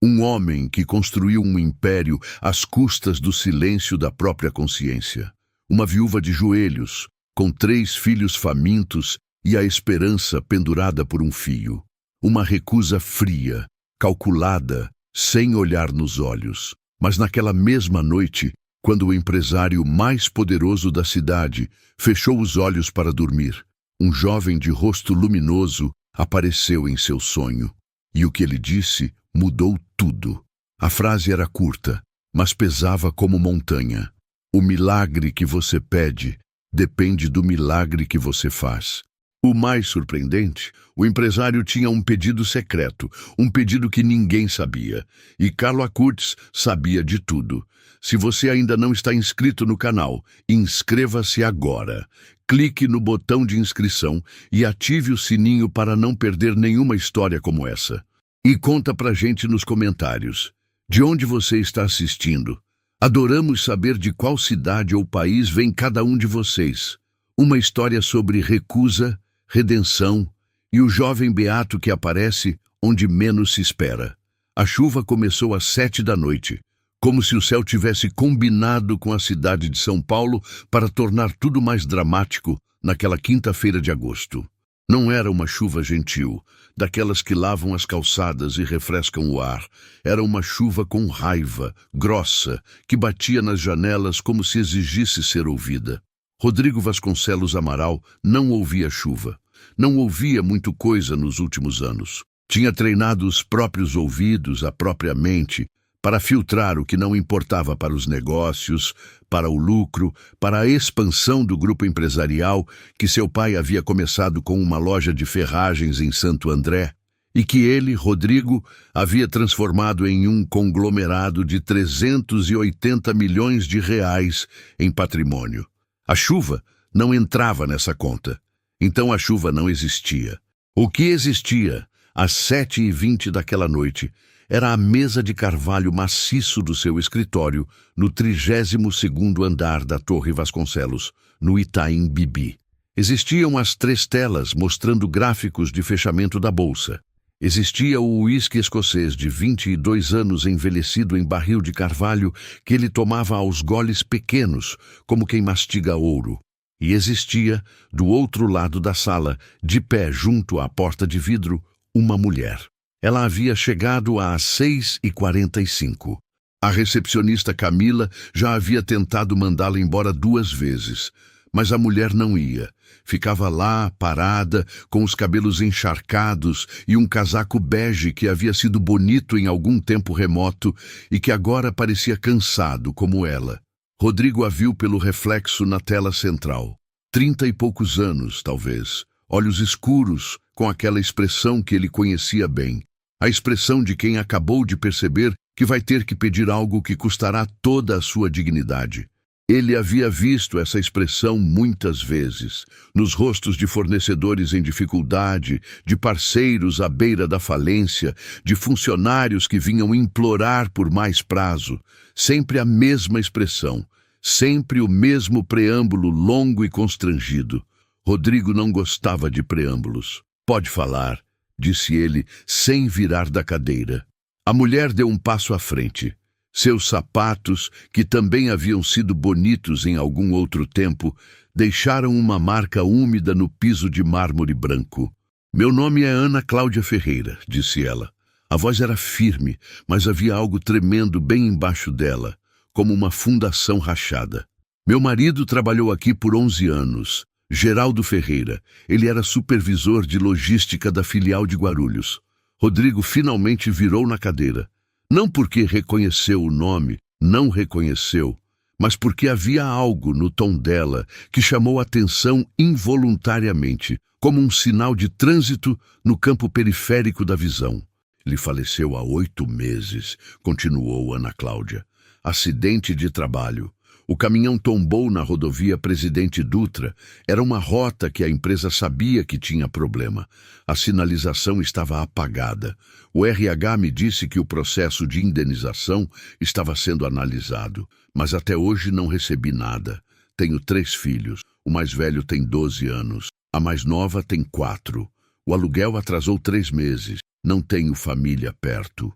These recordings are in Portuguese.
Um homem que construiu um império às custas do silêncio da própria consciência. Uma viúva de joelhos, com 3 filhos famintos e a esperança pendurada por um fio. Uma recusa fria, calculada, sem olhar nos olhos. Mas naquela mesma noite, quando o empresário mais poderoso da cidade fechou os olhos para dormir, um jovem de rosto luminoso apareceu em seu sonho. E o que ele disse mudou tudo. A frase era curta, mas pesava como montanha. O milagre que você pede depende do milagre que você faz. O mais surpreendente, o empresário tinha um pedido secreto, um pedido que ninguém sabia. E Carlo Acurtis sabia de tudo. Se você ainda não está inscrito no canal, inscreva-se agora. Clique no botão de inscrição e ative o sininho para não perder nenhuma história como essa. E conta pra gente nos comentários. De onde você está assistindo? Adoramos saber de qual cidade ou país vem cada um de vocês. Uma história sobre recusa, redenção e o jovem beato que aparece onde menos se espera. A chuva começou às 7 da noite, como se o céu tivesse combinado com a cidade de São Paulo para tornar tudo mais dramático naquela quinta-feira de agosto. Não era uma chuva gentil, daquelas que lavam as calçadas e refrescam o ar. Era uma chuva com raiva, grossa, que batia nas janelas como se exigisse ser ouvida. Rodrigo Vasconcelos Amaral não ouvia chuva. Não ouvia muito coisa nos últimos anos. Tinha treinado os próprios ouvidos, a própria mente, para filtrar o que não importava para os negócios, para o lucro, para a expansão do grupo empresarial que seu pai havia começado com uma loja de ferragens em Santo André e que ele, Rodrigo, havia transformado em um conglomerado de 380 milhões de reais em patrimônio. A chuva não entrava nessa conta, então a chuva não existia. O que existia, às 7h20 daquela noite, era a mesa de carvalho maciço do seu escritório, no 32º andar da Torre Vasconcelos, no Itaim Bibi. Existiam as 3 telas mostrando gráficos de fechamento da bolsa. Existia o uísque escocês de 22 anos envelhecido em barril de carvalho que ele tomava aos goles pequenos, como quem mastiga ouro. E existia, do outro lado da sala, de pé junto à porta de vidro, uma mulher. Ela havia chegado às 6h45. A recepcionista Camila já havia tentado mandá-la embora 2 vezes, mas a mulher não ia. Ficava lá, parada, com os cabelos encharcados e um casaco bege que havia sido bonito em algum tempo remoto e que agora parecia cansado, como ela. Rodrigo a viu pelo reflexo na tela central. 30 e poucos anos, talvez. Olhos escuros, com aquela expressão que ele conhecia bem. A expressão de quem acabou de perceber que vai ter que pedir algo que custará toda a sua dignidade. Ele havia visto essa expressão muitas vezes, nos rostos de fornecedores em dificuldade, de parceiros à beira da falência, de funcionários que vinham implorar por mais prazo. Sempre a mesma expressão, sempre o mesmo preâmbulo longo e constrangido. Rodrigo não gostava de preâmbulos. Pode falar, disse ele, sem virar da cadeira. A mulher deu um passo à frente. Seus sapatos, que também haviam sido bonitos em algum outro tempo, deixaram uma marca úmida no piso de mármore branco. Meu nome é Ana Cláudia Ferreira, disse ela. A voz era firme, mas havia algo tremendo bem embaixo dela, como uma fundação rachada. Meu marido trabalhou aqui por 11 anos. Geraldo Ferreira. Ele era supervisor de logística da filial de Guarulhos. Rodrigo finalmente virou na cadeira. Não porque reconheceu o nome, não reconheceu, mas porque havia algo no tom dela que chamou a atenção involuntariamente, como um sinal de trânsito no campo periférico da visão. Ele faleceu há 8 meses, continuou Ana Cláudia. Acidente de trabalho. O caminhão tombou na rodovia Presidente Dutra. Era uma rota que a empresa sabia que tinha problema. A sinalização estava apagada. O RH me disse que o processo de indenização estava sendo analisado, mas até hoje não recebi nada. Tenho 3 filhos. O mais velho tem 12 anos. A mais nova tem 4. O aluguel atrasou 3 meses. Não tenho família perto.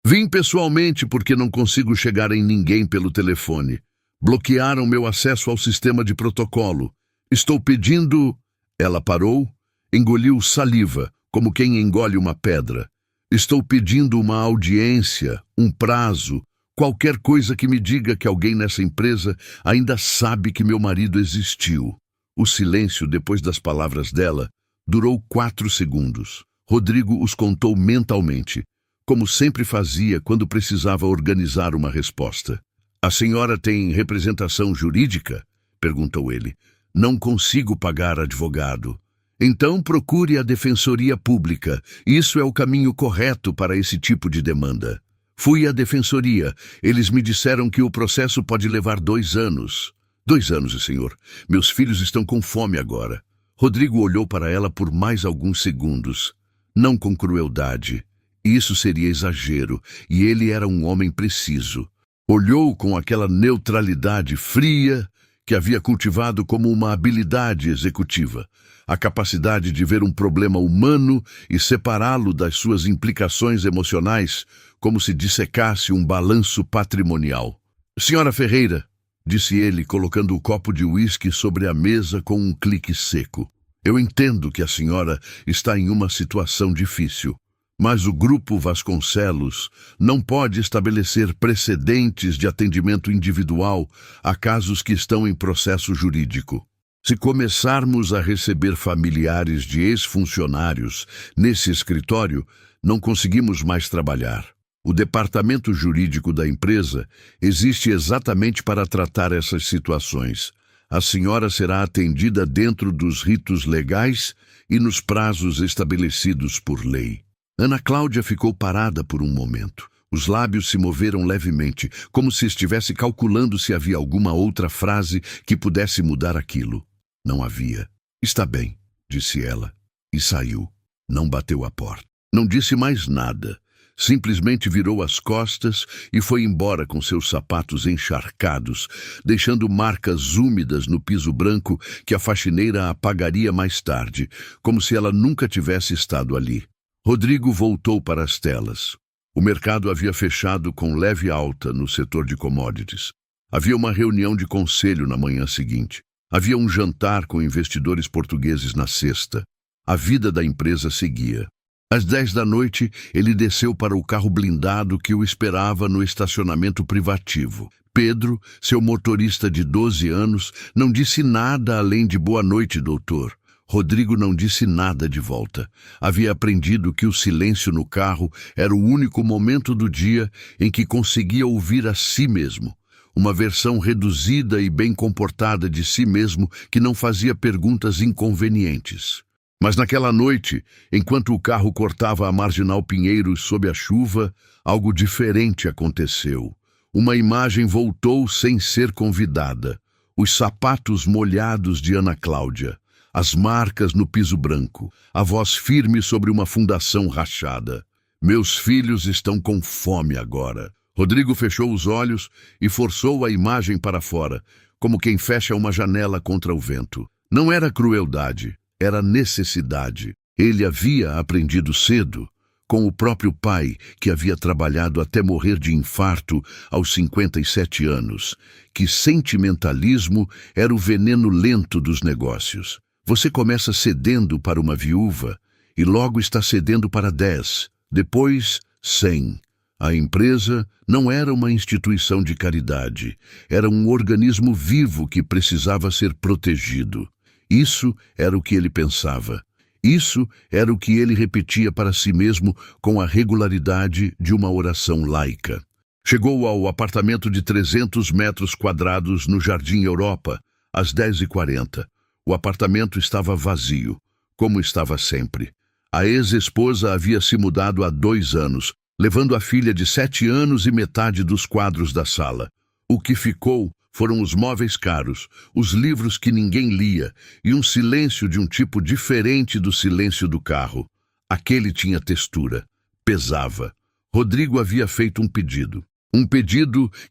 Vim pessoalmente porque não consigo chegar em ninguém pelo telefone. Bloquearam meu acesso ao sistema de protocolo. Estou pedindo... Ela parou, engoliu saliva, como quem engole uma pedra. Estou pedindo uma audiência, um prazo, qualquer coisa que me diga que alguém nessa empresa ainda sabe que meu marido existiu. O silêncio, depois das palavras dela, durou 4 segundos. Rodrigo os contou mentalmente, como sempre fazia quando precisava organizar uma resposta. A senhora tem representação jurídica? Perguntou ele. Não consigo pagar advogado. Então procure a Defensoria Pública. Isso é o caminho correto para esse tipo de demanda. Fui à Defensoria. Eles me disseram que o processo pode levar 2 anos. 2 anos, senhor. Meus filhos estão com fome agora. Rodrigo olhou para ela por mais alguns segundos. Não com crueldade. Isso seria exagero, e ele era um homem preciso. Olhou com aquela neutralidade fria que havia cultivado como uma habilidade executiva, a capacidade de ver um problema humano e separá-lo das suas implicações emocionais, como se dissecasse um balanço patrimonial. Senhora Ferreira, disse ele, colocando o copo de uísque sobre a mesa com um clique seco. Eu entendo que a senhora está em uma situação difícil, mas o Grupo Vasconcelos não pode estabelecer precedentes de atendimento individual a casos que estão em processo jurídico. Se começarmos a receber familiares de ex-funcionários nesse escritório, não conseguimos mais trabalhar. O departamento jurídico da empresa existe exatamente para tratar essas situações. A senhora será atendida dentro dos ritos legais e nos prazos estabelecidos por lei. Ana Cláudia ficou parada por um momento. Os lábios se moveram levemente, como se estivesse calculando se havia alguma outra frase que pudesse mudar aquilo. Não havia. Está bem, disse ela, e saiu. Não bateu a porta. Não disse mais nada. Simplesmente virou as costas e foi embora com seus sapatos encharcados, deixando marcas úmidas no piso branco que a faxineira apagaria mais tarde, como se ela nunca tivesse estado ali. Rodrigo voltou para as telas. O mercado havia fechado com leve alta no setor de commodities. Havia uma reunião de conselho na manhã seguinte. Havia um jantar com investidores portugueses na sexta. A vida da empresa seguia. Às 10 da noite, ele desceu para o carro blindado que o esperava no estacionamento privativo. Pedro, seu motorista de 12 anos, não disse nada além de boa noite, doutor. Rodrigo não disse nada de volta. Havia aprendido que o silêncio no carro era o único momento do dia em que conseguia ouvir a si mesmo. Uma versão reduzida e bem comportada de si mesmo que não fazia perguntas inconvenientes. Mas naquela noite, enquanto o carro cortava a Marginal Pinheiros sob a chuva, algo diferente aconteceu. Uma imagem voltou sem ser convidada. Os sapatos molhados de Ana Cláudia. As marcas no piso branco, a voz firme sobre uma fundação rachada. Meus filhos estão com fome agora. Rodrigo fechou os olhos e forçou a imagem para fora, como quem fecha uma janela contra o vento. Não era crueldade, era necessidade. Ele havia aprendido cedo, com o próprio pai, que havia trabalhado até morrer de infarto aos 57 anos, que sentimentalismo era o veneno lento dos negócios. Você começa cedendo para uma viúva e logo está cedendo para 10, depois 100. A empresa não era uma instituição de caridade, era um organismo vivo que precisava ser protegido. Isso era o que ele pensava. Isso era o que ele repetia para si mesmo com a regularidade de uma oração laica. Chegou ao apartamento de 300 metros quadrados no Jardim Europa, às 10h40. O apartamento estava vazio, como estava sempre. A ex-esposa havia se mudado há 2 anos, levando a filha de 7 anos e metade dos quadros da sala. O que ficou foram os móveis caros, os livros que ninguém lia e um silêncio de um tipo diferente do silêncio do carro. Aquele tinha textura, pesava. Rodrigo havia feito um pedido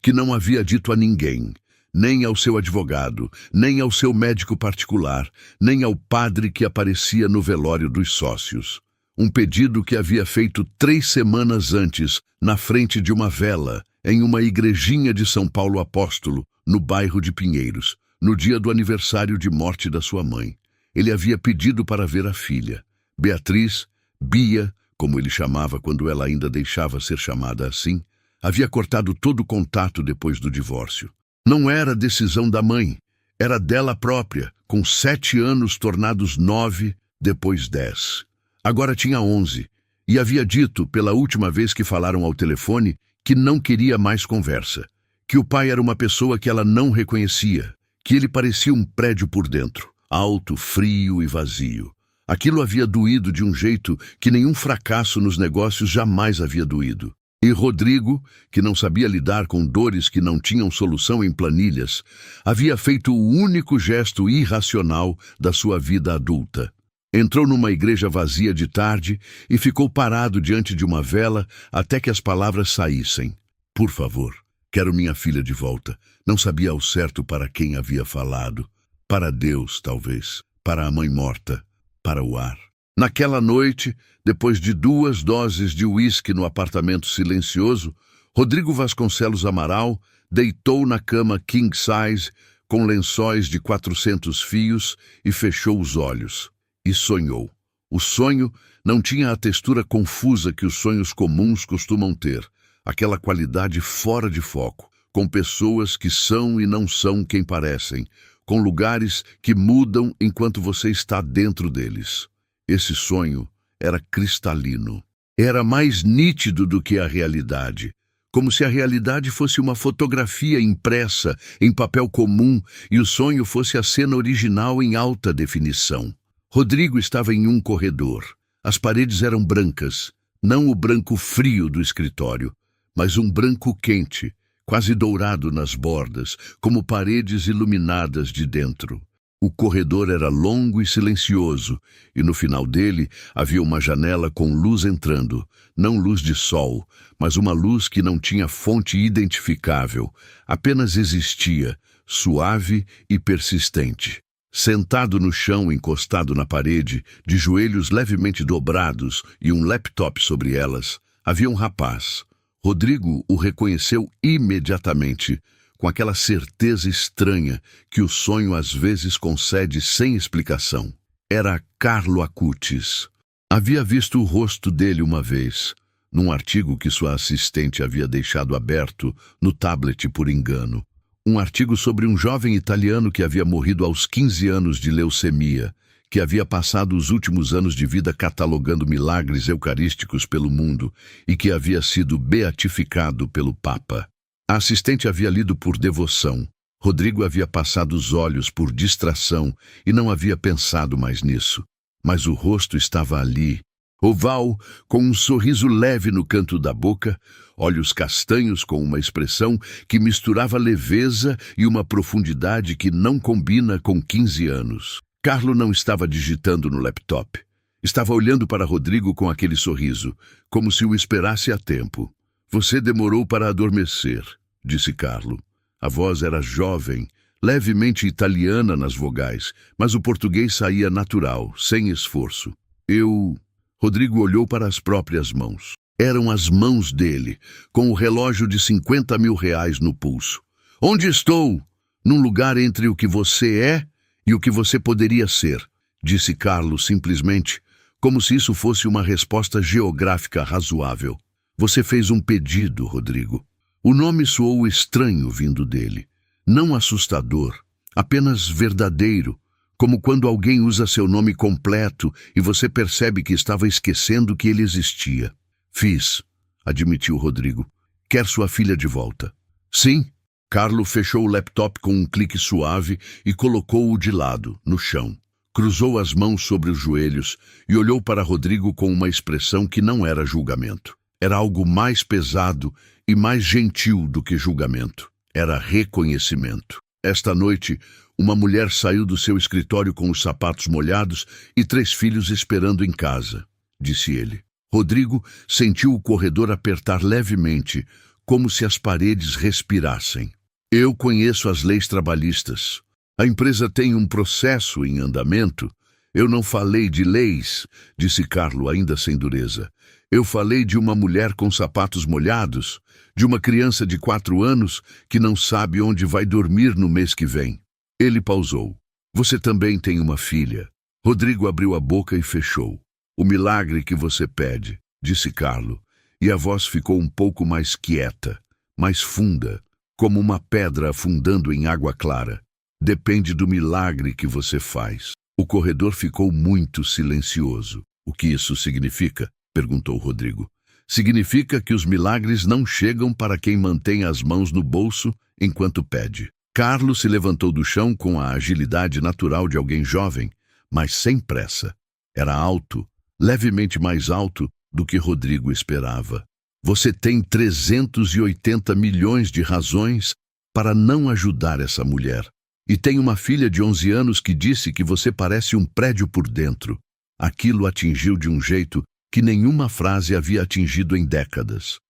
que não havia dito a ninguém. Nem ao seu advogado, nem ao seu médico particular, nem ao padre que aparecia no velório dos sócios. Um pedido que havia feito 3 semanas antes, na frente de uma vela, em uma igrejinha de São Paulo Apóstolo, no bairro de Pinheiros, no dia do aniversário de morte da sua mãe. Ele havia pedido para ver a filha. Beatriz, Bia, como ele chamava quando ela ainda deixava ser chamada assim, havia cortado todo o contato depois do divórcio. Não era decisão da mãe, era dela própria, com 7 anos tornados 9, depois 10. Agora tinha 11, e havia dito, pela última vez que falaram ao telefone, que não queria mais conversa, que o pai era uma pessoa que ela não reconhecia, que ele parecia um prédio por dentro, alto, frio e vazio. Aquilo havia doído de um jeito que nenhum fracasso nos negócios jamais havia doído. E Rodrigo, que não sabia lidar com dores que não tinham solução em planilhas, havia feito o único gesto irracional da sua vida adulta. Entrou numa igreja vazia de tarde e ficou parado diante de uma vela até que as palavras saíssem. Por favor, quero minha filha de volta. Não sabia ao certo para quem havia falado. Para Deus, talvez. Para a mãe morta. Para o ar. Naquela noite, depois de 2 doses de uísque no apartamento silencioso, Rodrigo Vasconcelos Amaral deitou na cama king size com lençóis de 400 fios e fechou os olhos. E sonhou. O sonho não tinha a textura confusa que os sonhos comuns costumam ter, aquela qualidade fora de foco, com pessoas que são e não são quem parecem, com lugares que mudam enquanto você está dentro deles. Esse sonho era cristalino. Era mais nítido do que a realidade, como se a realidade fosse uma fotografia impressa em papel comum e o sonho fosse a cena original em alta definição. Rodrigo estava em um corredor. As paredes eram brancas, não o branco frio do escritório, mas um branco quente, quase dourado nas bordas, como paredes iluminadas de dentro. O corredor era longo e silencioso, e no final dele havia uma janela com luz entrando, não luz de sol, mas uma luz que não tinha fonte identificável, apenas existia, suave e persistente. Sentado no chão, encostado na parede, de joelhos levemente dobrados e um laptop sobre elas, havia um rapaz. Rodrigo o reconheceu imediatamente, com aquela certeza estranha que o sonho às vezes concede sem explicação. Era Carlo Acutis. Havia visto o rosto dele uma vez, num artigo que sua assistente havia deixado aberto no tablet por engano. Um artigo sobre um jovem italiano que havia morrido aos 15 anos de leucemia, que havia passado os últimos anos de vida catalogando milagres eucarísticos pelo mundo e que havia sido beatificado pelo Papa. A assistente havia lido por devoção. Rodrigo havia passado os olhos por distração e não havia pensado mais nisso. Mas o rosto estava ali, oval, com um sorriso leve no canto da boca, olhos castanhos com uma expressão que misturava leveza e uma profundidade que não combina com 15 anos. Carlo não estava digitando no laptop. Estava olhando para Rodrigo com aquele sorriso, como se o esperasse a tempo. Você demorou para adormecer, disse Carlo. A voz era jovem, levemente italiana nas vogais, mas o português saía natural, sem esforço. Rodrigo olhou para as próprias mãos. Eram as mãos dele, com o relógio de 50 mil reais no pulso. Onde estou? Num lugar entre o que você é e o que você poderia ser, disse Carlo simplesmente, como se isso fosse uma resposta geográfica razoável. Você fez um pedido, Rodrigo. O nome soou estranho vindo dele. Não assustador, apenas verdadeiro, como quando alguém usa seu nome completo e você percebe que estava esquecendo que ele existia. Fiz, admitiu Rodrigo. Quer sua filha de volta? Sim. Carlo fechou o laptop com um clique suave e colocou-o de lado, no chão. Cruzou as mãos sobre os joelhos e olhou para Rodrigo com uma expressão que não era julgamento. Era algo mais pesado e mais gentil do que julgamento. Era reconhecimento. Esta noite, uma mulher saiu do seu escritório com os sapatos molhados e 3 filhos esperando em casa, disse ele. Rodrigo sentiu o corredor apertar levemente, como se as paredes respirassem. Eu conheço as leis trabalhistas. A empresa tem um processo em andamento. Eu não falei de leis, disse Carlo, ainda sem dureza. Eu falei de uma mulher com sapatos molhados, de uma criança de 4 anos que não sabe onde vai dormir no mês que vem. Ele pausou. Você também tem uma filha. Rodrigo abriu a boca e fechou. O milagre que você pede, disse Carlo, e a voz ficou um pouco mais quieta, mais funda, como uma pedra afundando em água clara. Depende do milagre que você faz. O corredor ficou muito silencioso. O que isso significa? Perguntou Rodrigo. Significa que os milagres não chegam para quem mantém as mãos no bolso enquanto pede. Carlo se levantou do chão com a agilidade natural de alguém jovem, mas sem pressa. Era alto, levemente mais alto do que Rodrigo esperava. Você tem 380 milhões de razões para não ajudar essa mulher. E tem uma filha de 11 anos que disse que você parece um prédio por dentro. Aquilo atingiu de um jeito que nenhuma frase havia atingido em décadas.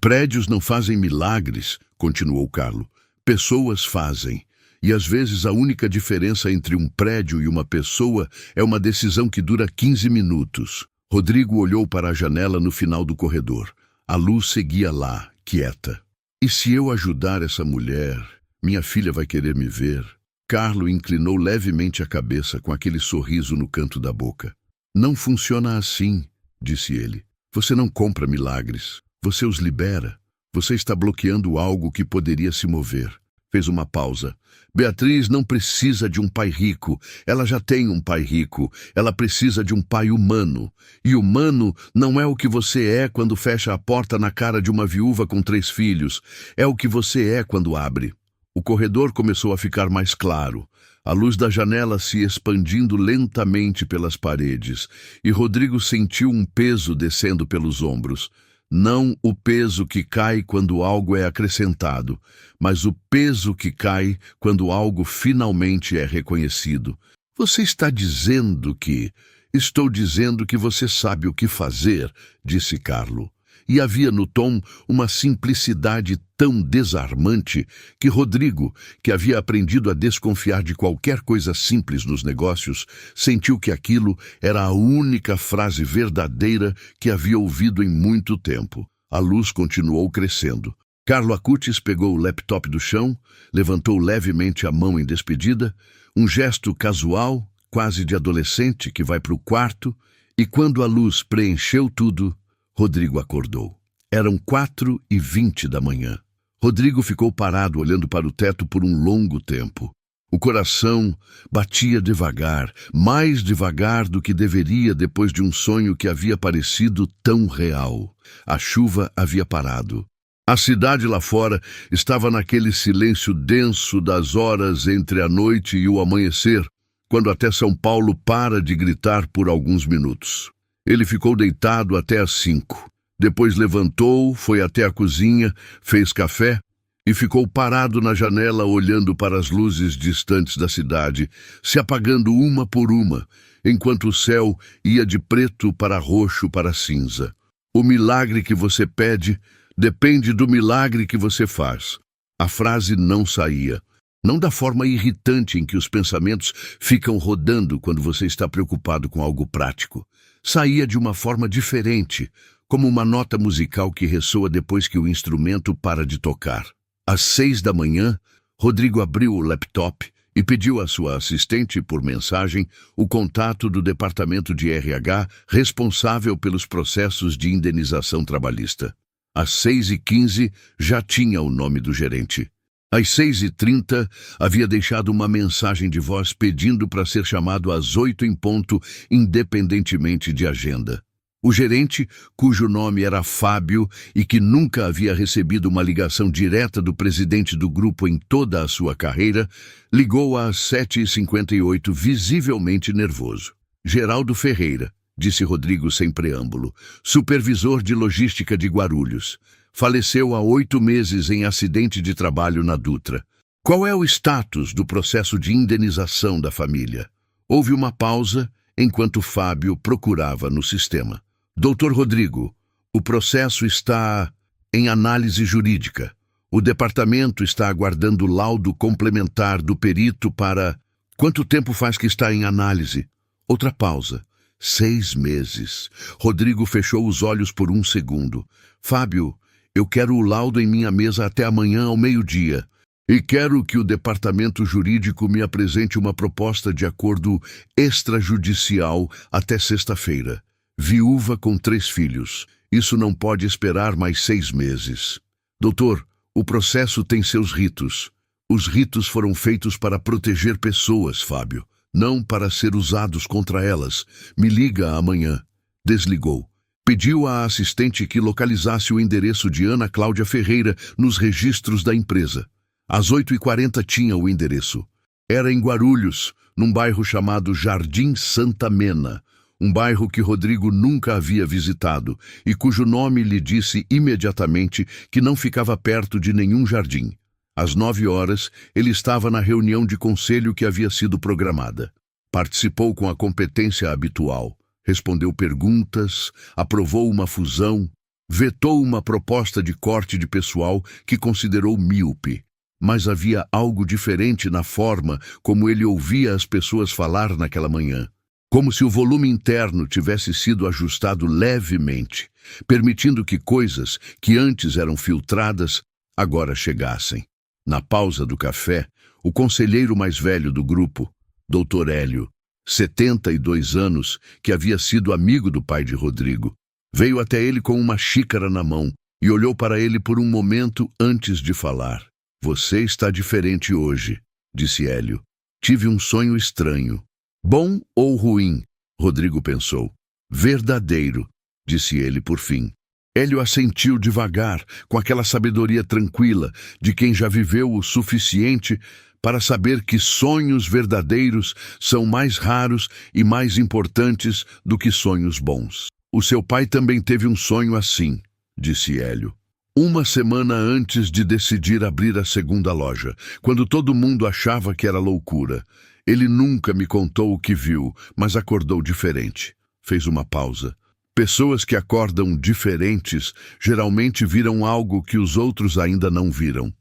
Prédios não fazem milagres, continuou Carlo. Pessoas fazem. E às vezes a única diferença entre um prédio e uma pessoa é uma decisão que dura 15 minutos. Rodrigo olhou para a janela no final do corredor. A luz seguia lá, quieta. E se eu ajudar essa mulher, minha filha vai querer me ver. Carlo inclinou levemente a cabeça com aquele sorriso no canto da boca. Não funciona assim, disse ele. Você não compra milagres. Você os libera. Você está bloqueando algo que poderia se mover. Fez uma pausa. Beatriz não precisa de um pai rico. Ela já tem um pai rico. Ela precisa de um pai humano. E humano não é o que você é quando fecha a porta na cara de uma viúva com 3 filhos. É o que você é quando abre. O corredor começou a ficar mais claro. A luz da janela se expandindo lentamente pelas paredes. E Rodrigo sentiu um peso descendo pelos ombros. Não o peso que cai quando algo é acrescentado, mas o peso que cai quando algo finalmente é reconhecido. Você está dizendo que... Estou dizendo que você sabe o que fazer, disse Carlo. E havia no tom uma simplicidade tão desarmante que Rodrigo, que havia aprendido a desconfiar de qualquer coisa simples nos negócios, sentiu que aquilo era a única frase verdadeira que havia ouvido em muito tempo. A luz continuou crescendo. Carlo Acutis pegou o laptop do chão, levantou levemente a mão em despedida, um gesto casual, quase de adolescente que vai para o quarto, e quando a luz preencheu tudo, Rodrigo acordou. Eram 4h20 da manhã. Rodrigo ficou parado olhando para o teto por um longo tempo. O coração batia devagar, mais devagar do que deveria depois de um sonho que havia parecido tão real. A chuva havia parado. A cidade lá fora estava naquele silêncio denso das horas entre a noite e o amanhecer, quando até São Paulo para de gritar por alguns minutos. Ele ficou deitado até às 5. Depois levantou, foi até a cozinha, fez café e ficou parado na janela olhando para as luzes distantes da cidade, se apagando uma por uma, enquanto o céu ia de preto para roxo para cinza. O milagre que você pede depende do milagre que você faz. A frase não saía. Não da forma irritante em que os pensamentos ficam rodando quando você está preocupado com algo prático. Saía de uma forma diferente, como uma nota musical que ressoa depois que o instrumento para de tocar. Às 6 da manhã, Rodrigo abriu o laptop e pediu à sua assistente, por mensagem, o contato do departamento de RH responsável pelos processos de indenização trabalhista. Às 6h15, já tinha o nome do gerente. Às 6h30, havia deixado uma mensagem de voz pedindo para ser chamado às 8 em ponto, independentemente de agenda. O gerente, cujo nome era Fábio e que nunca havia recebido uma ligação direta do presidente do grupo em toda a sua carreira, ligou às 7h58, visivelmente nervoso. Geraldo Ferreira, disse Rodrigo sem preâmbulo, supervisor de logística de Guarulhos. Faleceu há 8 meses em acidente de trabalho na Dutra. Qual é o status do processo de indenização da família? Houve uma pausa enquanto Fábio procurava no sistema. Doutor Rodrigo, o processo está em análise jurídica. O departamento está aguardando o laudo complementar do perito para... Quanto tempo faz que está em análise? Outra pausa. 6 meses. Rodrigo fechou os olhos por um segundo. Fábio, eu quero o laudo em minha mesa até amanhã ao meio-dia. E quero que o departamento jurídico me apresente uma proposta de acordo extrajudicial até sexta-feira. Viúva com 3 filhos. Isso não pode esperar mais 6 meses. Doutor, o processo tem seus ritos. Os ritos foram feitos para proteger pessoas, Fábio, não para ser usados contra elas. Me liga amanhã. Desligou. Pediu à assistente que localizasse o endereço de Ana Cláudia Ferreira nos registros da empresa. Às 8h40 tinha o endereço. Era em Guarulhos, num bairro chamado Jardim Santa Mena, um bairro que Rodrigo nunca havia visitado e cujo nome lhe disse imediatamente que não ficava perto de nenhum jardim. Às 9h, ele estava na reunião de conselho que havia sido programada. Participou com a competência habitual, respondeu perguntas, aprovou uma fusão, vetou uma proposta de corte de pessoal que considerou míope. Mas havia algo diferente na forma como ele ouvia as pessoas falar naquela manhã. Como se o volume interno tivesse sido ajustado levemente, permitindo que coisas que antes eram filtradas agora chegassem. Na pausa do café, o conselheiro mais velho do grupo, Dr. Hélio, 72 anos, que havia sido amigo do pai de Rodrigo, veio até ele com uma xícara na mão e olhou para ele por um momento antes de falar. Você está diferente hoje, disse Hélio. Tive um sonho estranho. Bom ou ruim? Rodrigo pensou. Verdadeiro, disse ele por fim. Hélio assentiu devagar, com aquela sabedoria tranquila de quem já viveu o suficiente para saber que sonhos verdadeiros são mais raros e mais importantes do que sonhos bons. O seu pai também teve um sonho assim, disse Hélio. Uma semana antes de decidir abrir a segunda loja, quando todo mundo achava que era loucura. Ele nunca me contou o que viu, mas acordou diferente. Fez uma pausa. Pessoas que acordam diferentes geralmente viram algo que os outros ainda não viram.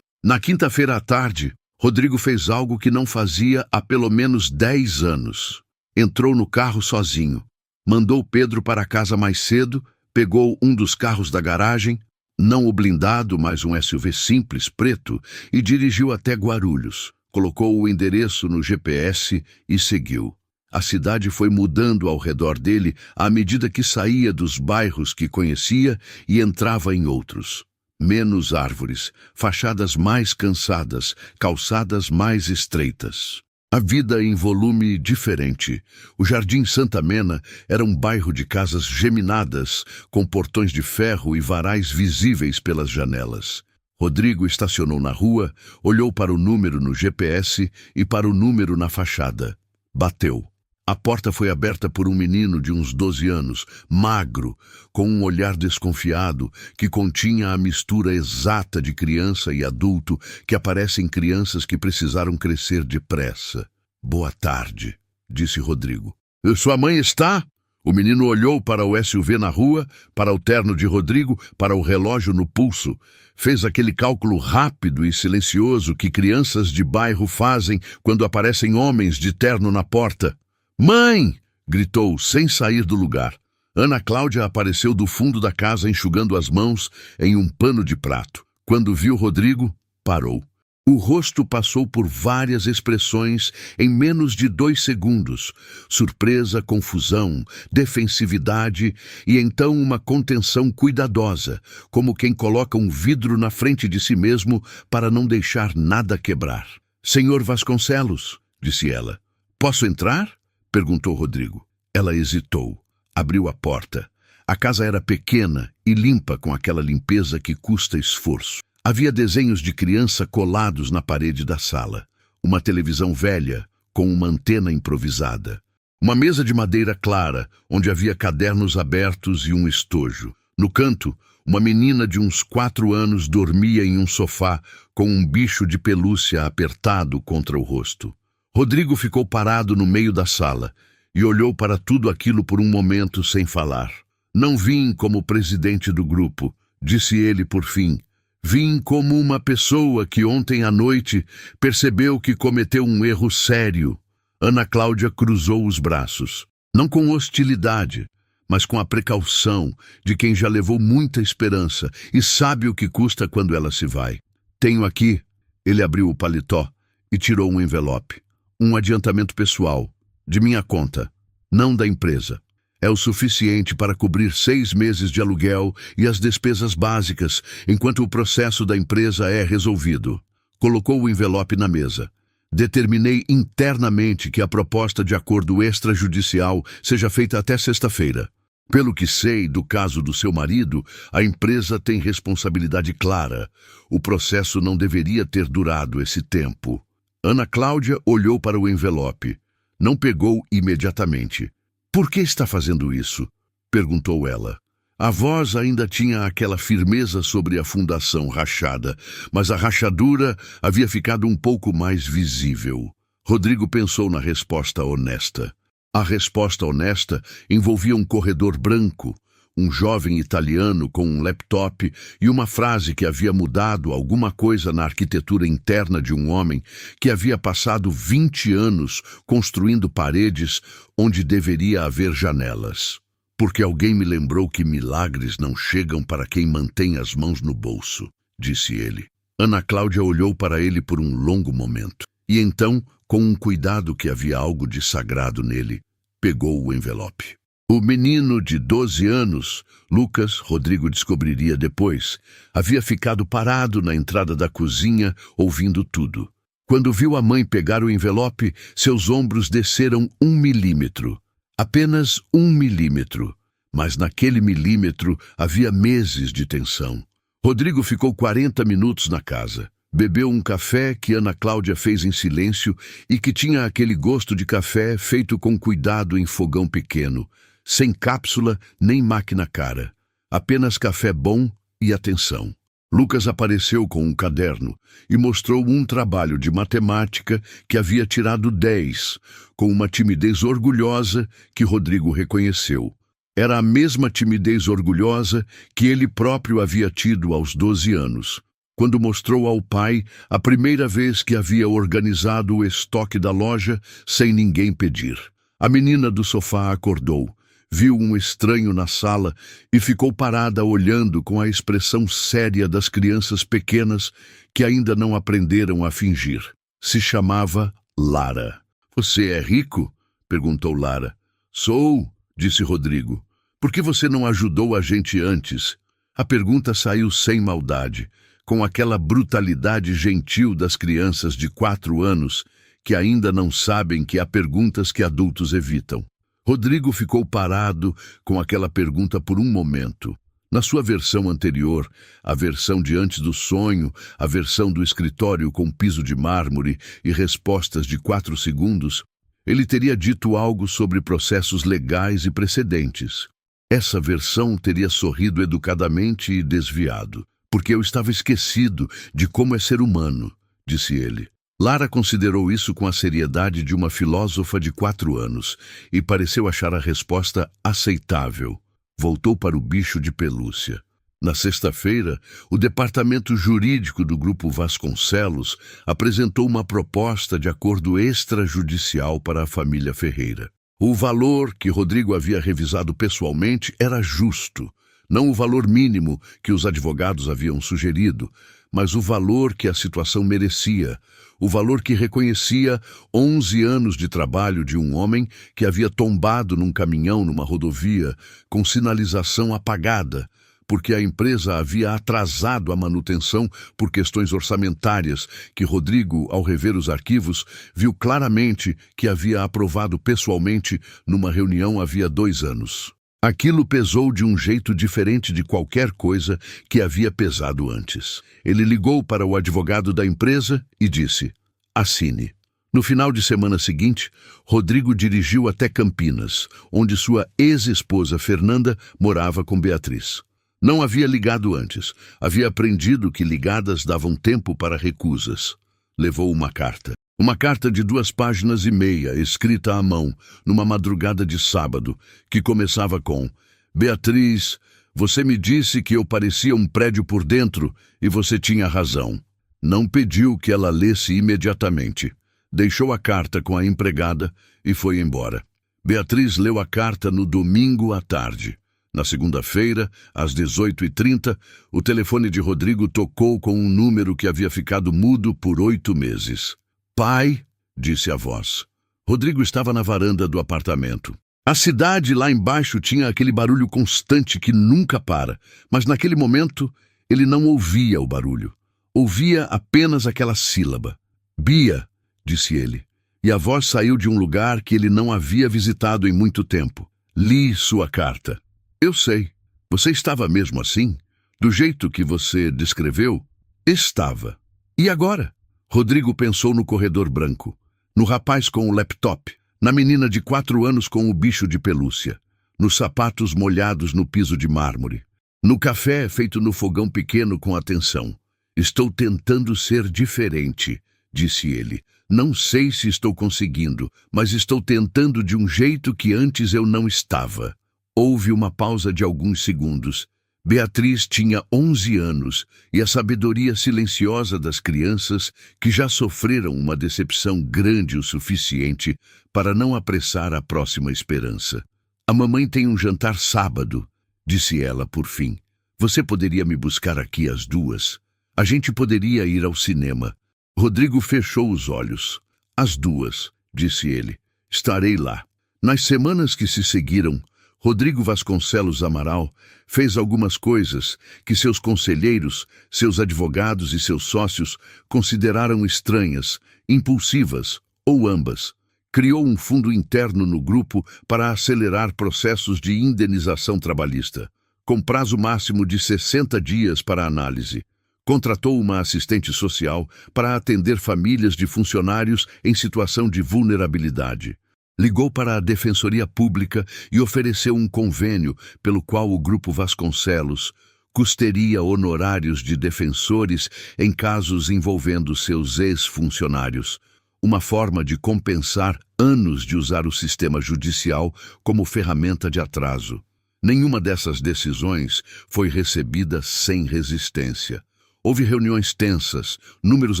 Na quinta-feira à tarde, Rodrigo fez algo que não fazia há pelo menos 10 anos. Entrou no carro sozinho. Mandou Pedro para casa mais cedo, pegou um dos carros da garagem, não o blindado, mas um SUV simples, preto, e dirigiu até Guarulhos. Colocou o endereço no GPS e seguiu. A cidade foi mudando ao redor dele à medida que saía dos bairros que conhecia e entrava em outros. Menos árvores, fachadas mais cansadas, calçadas mais estreitas. A vida em volume diferente. O Jardim Santa Mena era um bairro de casas geminadas, com portões de ferro e varais visíveis pelas janelas. Rodrigo estacionou na rua, olhou para o número no GPS e para o número na fachada. Bateu. A porta foi aberta por um menino de uns 12 anos, magro, com um olhar desconfiado, que continha a mistura exata de criança e adulto que aparece em crianças que precisaram crescer depressa. Boa tarde, disse Rodrigo. Sua mãe está? O menino olhou para o SUV na rua, para o terno de Rodrigo, para o relógio no pulso. Fez aquele cálculo rápido e silencioso que crianças de bairro fazem quando aparecem homens de terno na porta. Mãe! Gritou, sem sair do lugar. Ana Cláudia apareceu do fundo da casa enxugando as mãos em um pano de prato. Quando viu Rodrigo, parou. O rosto passou por várias expressões em menos de 2 segundos. Surpresa, confusão, defensividade e então uma contenção cuidadosa, como quem coloca um vidro na frente de si mesmo para não deixar nada quebrar. Senhor Vasconcelos, disse ela. Posso entrar? Perguntou Rodrigo. Ela hesitou. Abriu a porta. A casa era pequena e limpa com aquela limpeza que custa esforço. Havia desenhos de criança colados na parede da sala. Uma televisão velha, com uma antena improvisada. Uma mesa de madeira clara, onde havia cadernos abertos e um estojo. No canto, uma menina de uns 4 anos dormia em um sofá, com um bicho de pelúcia apertado contra o rosto. Rodrigo ficou parado no meio da sala e olhou para tudo aquilo por um momento sem falar. Não vim como presidente do grupo, disse ele por fim. Vim como uma pessoa que ontem à noite percebeu que cometeu um erro sério. Ana Cláudia cruzou os braços, não com hostilidade, mas com a precaução de quem já levou muita esperança e sabe o que custa quando ela se vai. Tenho aqui. Ele abriu o paletó e tirou um envelope. Um adiantamento pessoal, de minha conta, não da empresa. É o suficiente para cobrir 6 meses de aluguel e as despesas básicas, enquanto o processo da empresa é resolvido. Colocou o envelope na mesa. Determinei internamente que a proposta de acordo extrajudicial seja feita até sexta-feira. Pelo que sei do caso do seu marido, a empresa tem responsabilidade clara. O processo não deveria ter durado esse tempo. Ana Cláudia olhou para o envelope. Não pegou imediatamente. Por que está fazendo isso? Perguntou ela. A voz ainda tinha aquela firmeza sobre a fundação rachada, mas a rachadura havia ficado um pouco mais visível. Rodrigo pensou na resposta honesta. A resposta honesta envolvia um corredor branco, um jovem italiano com um laptop e uma frase que havia mudado alguma coisa na arquitetura interna de um homem que havia passado 20 anos construindo paredes onde deveria haver janelas. Porque alguém me lembrou que milagres não chegam para quem mantém as mãos no bolso, disse ele. Ana Cláudia olhou para ele por um longo momento. E então, com um cuidado que havia algo de sagrado nele, pegou o envelope. O menino de 12 anos, Lucas, Rodrigo descobriria depois, havia ficado parado na entrada da cozinha, ouvindo tudo. Quando viu a mãe pegar o envelope, seus ombros desceram 1 milímetro. Apenas 1 milímetro. Mas naquele milímetro havia meses de tensão. Rodrigo ficou 40 minutos na casa. Bebeu um café que Ana Cláudia fez em silêncio e que tinha aquele gosto de café feito com cuidado em fogão pequeno, sem cápsula nem máquina cara. Apenas café bom e atenção. Lucas apareceu com um caderno e mostrou um trabalho de matemática que havia tirado 10, com uma timidez orgulhosa que Rodrigo reconheceu. Era a mesma timidez orgulhosa que ele próprio havia tido aos 12 anos, quando mostrou ao pai a primeira vez que havia organizado o estoque da loja sem ninguém pedir. A menina do sofá acordou. Viu um estranho na sala e ficou parada olhando com a expressão séria das crianças pequenas que ainda não aprenderam a fingir. Se chamava Lara. Você é rico? Perguntou Lara. Sou, disse Rodrigo. Por que você não ajudou a gente antes? A pergunta saiu sem maldade, com aquela brutalidade gentil das crianças de 4 anos que ainda não sabem que há perguntas que adultos evitam. Rodrigo ficou parado com aquela pergunta por um momento. Na sua versão anterior, a versão de antes do sonho, a versão do escritório com piso de mármore e respostas de 4 segundos, ele teria dito algo sobre processos legais e precedentes. Essa versão teria sorrido educadamente e desviado, porque eu estava esquecido de como é ser humano, disse ele. Lara considerou isso com a seriedade de uma filósofa de 4 anos e pareceu achar a resposta aceitável. Voltou para o bicho de pelúcia. Na sexta-feira, o departamento jurídico do Grupo Vasconcelos apresentou uma proposta de acordo extrajudicial para a família Ferreira. O valor que Rodrigo havia revisado pessoalmente era justo, não o valor mínimo que os advogados haviam sugerido, mas o valor que a situação merecia, o valor que reconhecia 11 anos de trabalho de um homem que havia tombado num caminhão numa rodovia com sinalização apagada, porque a empresa havia atrasado a manutenção por questões orçamentárias, que Rodrigo, ao rever os arquivos, viu claramente que havia aprovado pessoalmente numa reunião havia 2 anos. Aquilo pesou de um jeito diferente de qualquer coisa que havia pesado antes. Ele ligou para o advogado da empresa e disse: assine. No final de semana seguinte, Rodrigo dirigiu até Campinas, onde sua ex-esposa Fernanda morava com Beatriz. Não havia ligado antes. Havia aprendido que ligadas davam tempo para recusas. Levou uma carta. Uma carta de 2 páginas e meia, escrita à mão, numa madrugada de sábado, que começava com: Beatriz, você me disse que eu parecia um prédio por dentro e você tinha razão. Não pediu que ela lesse imediatamente. Deixou a carta com a empregada e foi embora. Beatriz leu a carta no domingo à tarde. Na segunda-feira, às 18h30, o telefone de Rodrigo tocou com um número que havia ficado mudo por 8 meses. "Pai", disse a voz. Rodrigo estava na varanda do apartamento. A cidade lá embaixo tinha aquele barulho constante que nunca para, mas naquele momento ele não ouvia o barulho. Ouvia apenas aquela sílaba. "Bia", disse ele, e a voz saiu de um lugar que ele não havia visitado em muito tempo. "Li sua carta." "Eu sei. Você estava mesmo assim? Do jeito que você descreveu?" "Estava." "E agora?" Rodrigo pensou no corredor branco, no rapaz com o laptop, na menina de 4 anos com o bicho de pelúcia, nos sapatos molhados no piso de mármore, no café feito no fogão pequeno com atenção. "Estou tentando ser diferente", disse ele. "Não sei se estou conseguindo, mas estou tentando de um jeito que antes eu não estava." Houve uma pausa de alguns segundos. Beatriz tinha 11 anos e a sabedoria silenciosa das crianças que já sofreram uma decepção grande o suficiente para não apressar a próxima esperança. "A mamãe tem um jantar sábado", disse ela por fim. "Você poderia me buscar aqui às 2? A gente poderia ir ao cinema." Rodrigo fechou os olhos. "Às 2, disse ele. "Estarei lá." Nas semanas que se seguiram, Rodrigo Vasconcelos Amaral fez algumas coisas que seus conselheiros, seus advogados e seus sócios consideraram estranhas, impulsivas ou ambas. Criou um fundo interno no grupo para acelerar processos de indenização trabalhista, com prazo máximo de 60 dias para análise. Contratou uma assistente social para atender famílias de funcionários em situação de vulnerabilidade. Ligou para a Defensoria Pública e ofereceu um convênio pelo qual o Grupo Vasconcelos custearia honorários de defensores em casos envolvendo seus ex-funcionários, uma forma de compensar anos de usar o sistema judicial como ferramenta de atraso. Nenhuma dessas decisões foi recebida sem resistência. Houve reuniões tensas, números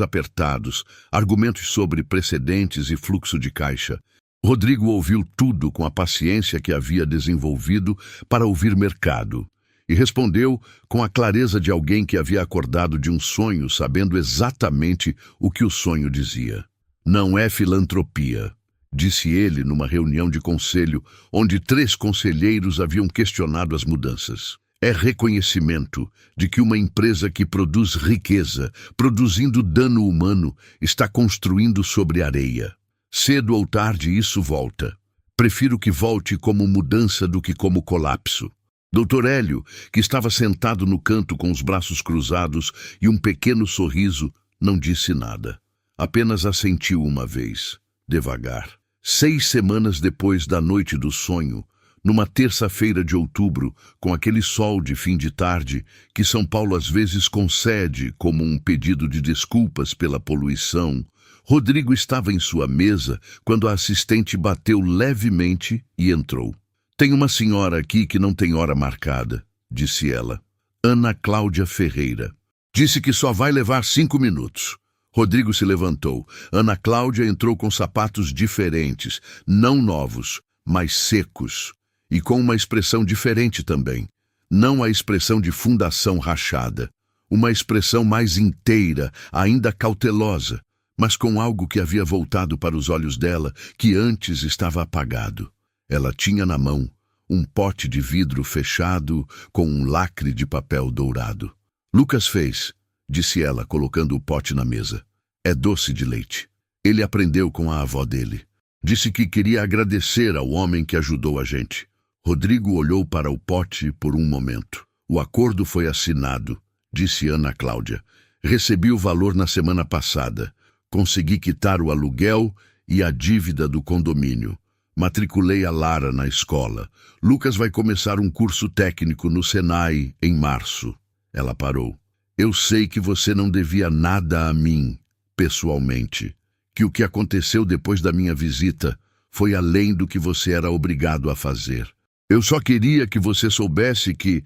apertados, argumentos sobre precedentes e fluxo de caixa. Rodrigo ouviu tudo com a paciência que havia desenvolvido para ouvir mercado e respondeu com a clareza de alguém que havia acordado de um sonho sabendo exatamente o que o sonho dizia. "Não é filantropia", disse ele numa reunião de conselho onde 3 conselheiros haviam questionado as mudanças. "É reconhecimento de que uma empresa que produz riqueza, produzindo dano humano, está construindo sobre areia. Cedo ou tarde isso volta. Prefiro que volte como mudança do que como colapso." Dr. Hélio, que estava sentado no canto com os braços cruzados e um pequeno sorriso, não disse nada. Apenas assentiu uma vez, devagar. 6 semanas depois da noite do sonho, numa terça-feira de outubro, com aquele sol de fim de tarde que São Paulo às vezes concede como um pedido de desculpas pela poluição, Rodrigo estava em sua mesa quando a assistente bateu levemente e entrou. "Tem uma senhora aqui que não tem hora marcada", disse ela. "Ana Cláudia Ferreira. Disse que só vai levar 5 minutos. Rodrigo se levantou. Ana Cláudia entrou com sapatos diferentes, não novos, mas secos, e com uma expressão diferente também. Não a expressão de fundação rachada, uma expressão mais inteira, ainda cautelosa, mas com algo que havia voltado para os olhos dela, que antes estava apagado. Ela tinha na mão um pote de vidro fechado com um lacre de papel dourado. "Lucas fez", disse ela, colocando o pote na mesa. "É doce de leite. Ele aprendeu com a avó dele. Disse que queria agradecer ao homem que ajudou a gente." Rodrigo olhou para o pote por um momento. "O acordo foi assinado", disse Ana Cláudia. "Recebi o valor na semana passada. Consegui quitar o aluguel e a dívida do condomínio. Matriculei a Lara na escola. Lucas vai começar um curso técnico no Senai em março." Ela parou. "Eu sei que você não devia nada a mim, pessoalmente. Que o que aconteceu depois da minha visita foi além do que você era obrigado a fazer. Eu só queria que você soubesse que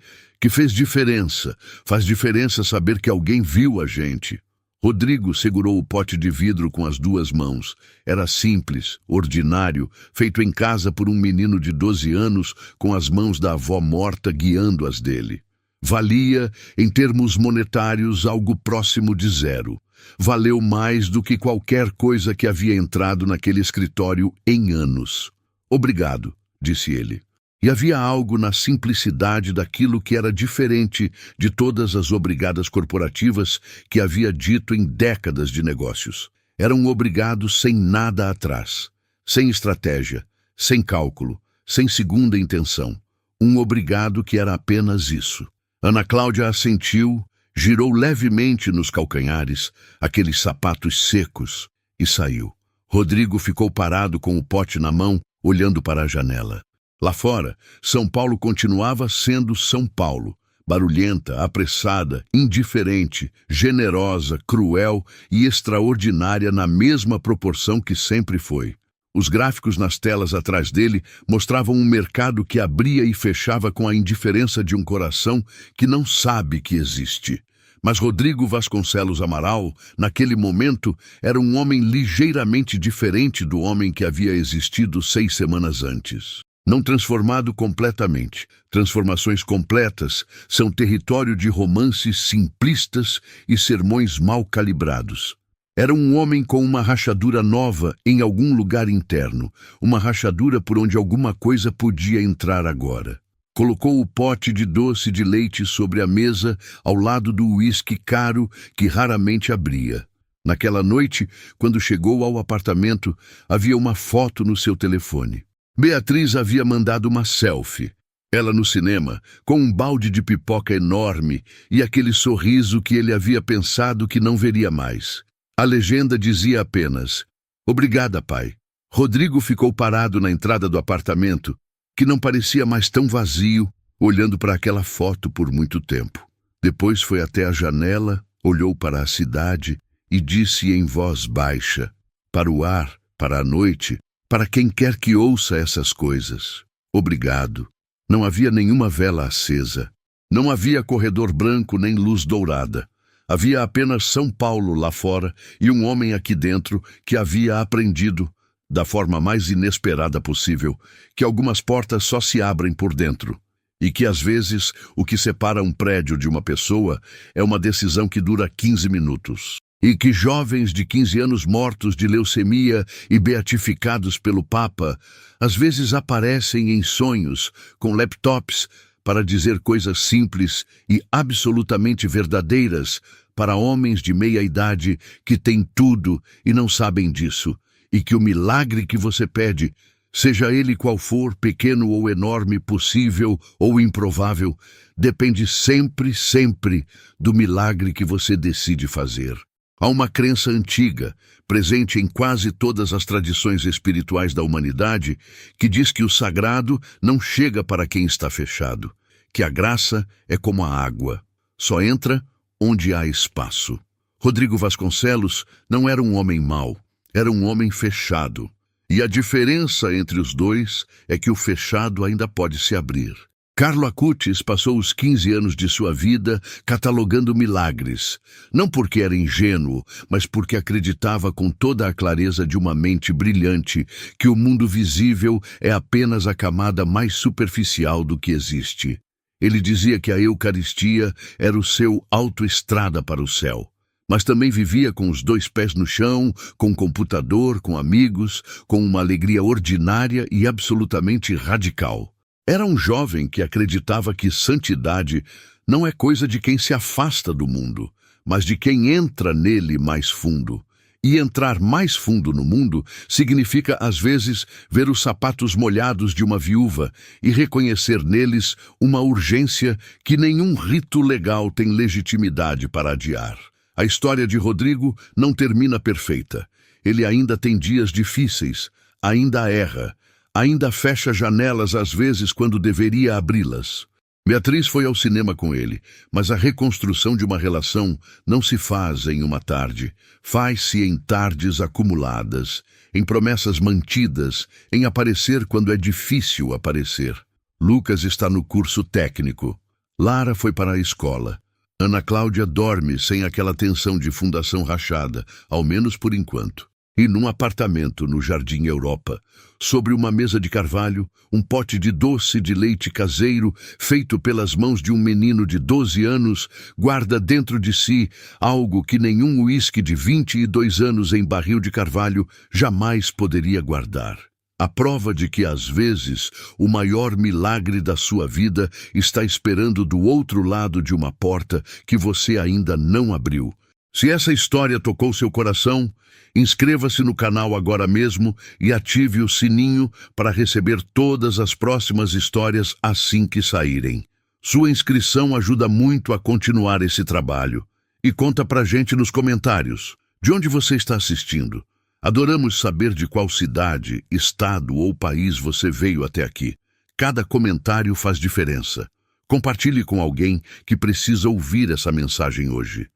fez diferença. Faz diferença saber que alguém viu a gente." Rodrigo segurou o pote de vidro com as duas mãos. Era simples, ordinário, feito em casa por um menino de 12 anos, com as mãos da avó morta guiando as dele. Valia, em termos monetários, algo próximo de zero. Valeu mais do que qualquer coisa que havia entrado naquele escritório em anos. "Obrigado", disse ele. E havia algo na simplicidade daquilo que era diferente de todas as obrigadas corporativas que havia dito em décadas de negócios. Era um obrigado sem nada atrás, sem estratégia, sem cálculo, sem segunda intenção. Um obrigado que era apenas isso. Ana Cláudia assentiu, girou levemente nos calcanhares, aqueles sapatos secos, e saiu. Rodrigo ficou parado com o pote na mão, olhando para a janela. Lá fora, São Paulo continuava sendo São Paulo, barulhenta, apressada, indiferente, generosa, cruel e extraordinária na mesma proporção que sempre foi. Os gráficos nas telas atrás dele mostravam um mercado que abria e fechava com a indiferença de um coração que não sabe que existe. Mas Rodrigo Vasconcelos Amaral, naquele momento, era um homem ligeiramente diferente do homem que havia existido 6 semanas antes. Não transformado completamente. Transformações completas são território de romances simplistas e sermões mal calibrados. Era um homem com uma rachadura nova em algum lugar interno, uma rachadura por onde alguma coisa podia entrar agora. Colocou o pote de doce de leite sobre a mesa, ao lado do uísque caro que raramente abria. Naquela noite, quando chegou ao apartamento, havia uma foto no seu telefone. Beatriz havia mandado uma selfie. Ela no cinema, com um balde de pipoca enorme e aquele sorriso que ele havia pensado que não veria mais. A legenda dizia apenas: "Obrigada, pai." Rodrigo ficou parado na entrada do apartamento, que não parecia mais tão vazio, olhando para aquela foto por muito tempo. Depois foi até a janela, olhou para a cidade e disse em voz baixa, para o ar, para a noite, para quem quer que ouça essas coisas: "Obrigado." Não havia nenhuma vela acesa. Não havia corredor branco nem luz dourada. Havia apenas São Paulo lá fora e um homem aqui dentro que havia aprendido, da forma mais inesperada possível, que algumas portas só se abrem por dentro. E que às vezes o que separa um prédio de uma pessoa é uma decisão que dura 15 minutos. E que jovens de 15 anos mortos de leucemia e beatificados pelo Papa às vezes aparecem em sonhos com laptops para dizer coisas simples e absolutamente verdadeiras para homens de meia idade que têm tudo e não sabem disso, e que o milagre que você pede, seja ele qual for, pequeno ou enorme, possível ou improvável, depende sempre, sempre do milagre que você decide fazer. Há uma crença antiga, presente em quase todas as tradições espirituais da humanidade, que diz que o sagrado não chega para quem está fechado, que a graça é como a água, só entra onde há espaço. Rodrigo Vasconcelos não era um homem mau, era um homem fechado. E a diferença entre os dois é que o fechado ainda pode se abrir. Carlo Acutis passou os 15 anos de sua vida catalogando milagres, não porque era ingênuo, mas porque acreditava com toda a clareza de uma mente brilhante que o mundo visível é apenas a camada mais superficial do que existe. Ele dizia que a Eucaristia era o seu autoestrada para o céu, mas também vivia com os 2 pés no chão, com computador, com amigos, com uma alegria ordinária e absolutamente radical. Era um jovem que acreditava que santidade não é coisa de quem se afasta do mundo, mas de quem entra nele mais fundo. E entrar mais fundo no mundo significa, às vezes, ver os sapatos molhados de uma viúva e reconhecer neles uma urgência que nenhum rito legal tem legitimidade para adiar. A história de Rodrigo não termina perfeita. Ele ainda tem dias difíceis, ainda erra, ainda fecha janelas às vezes quando deveria abri-las. Beatriz foi ao cinema com ele, mas a reconstrução de uma relação não se faz em uma tarde. Faz-se em tardes acumuladas, em promessas mantidas, em aparecer quando é difícil aparecer. Lucas está no curso técnico. Lara foi para a escola. Ana Cláudia dorme sem aquela tensão de fundação rachada, ao menos por enquanto. E num apartamento no Jardim Europa, sobre uma mesa de carvalho, um pote de doce de leite caseiro, feito pelas mãos de um menino de 12 anos, guarda dentro de si algo que nenhum uísque de 22 anos em barril de carvalho jamais poderia guardar. A prova de que, às vezes, o maior milagre da sua vida está esperando do outro lado de uma porta que você ainda não abriu. Se essa história tocou seu coração, inscreva-se no canal agora mesmo e ative o sininho para receber todas as próximas histórias assim que saírem. Sua inscrição ajuda muito a continuar esse trabalho. E conta pra gente nos comentários, de onde você está assistindo. Adoramos saber de qual cidade, estado ou país você veio até aqui. Cada comentário faz diferença. Compartilhe com alguém que precisa ouvir essa mensagem hoje.